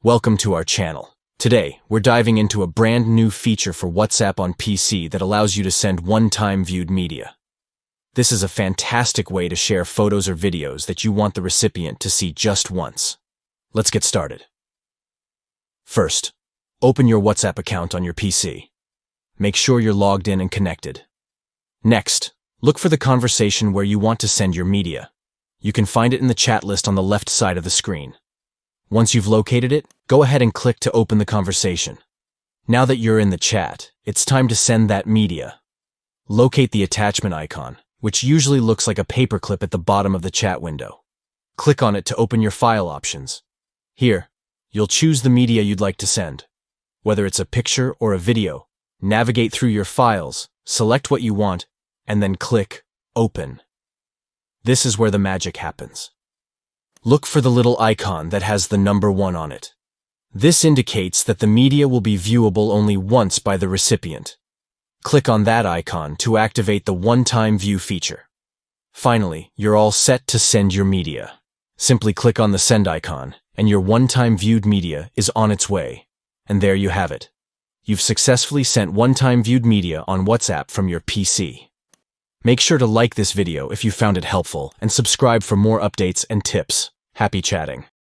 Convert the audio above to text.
Welcome to our channel. Today, we're diving into a brand new feature for WhatsApp on PC that allows you to send one-time viewed media. This is a fantastic way to share photos or videos that you want the recipient to see just once. Let's get started. First, open your WhatsApp account on your PC. Make sure you're logged in and connected. Next, look for the conversation where you want to send your media. You can find it in the chat list on the left side of the screen. Once you've located it, go ahead and click to open the conversation. Now that you're in the chat, it's time to send that media. Locate the attachment icon, which usually looks like a paperclip at the bottom of the chat window. Click on it to open your file options. Here, you'll choose the media you'd like to send. Whether it's a picture or a video, navigate through your files, select what you want, and then click Open. This is where the magic happens. Look for the little icon that has the number 1 on it. This indicates that the media will be viewable only once by the recipient. Click on that icon to activate the one-time view feature. Finally, you're all set to send your media. Simply click on the send icon, and your one-time viewed media is on its way. And there you have it. You've successfully sent one-time viewed media on WhatsApp from your PC. Make sure to like this video if you found it helpful and subscribe for more updates and tips. Happy chatting.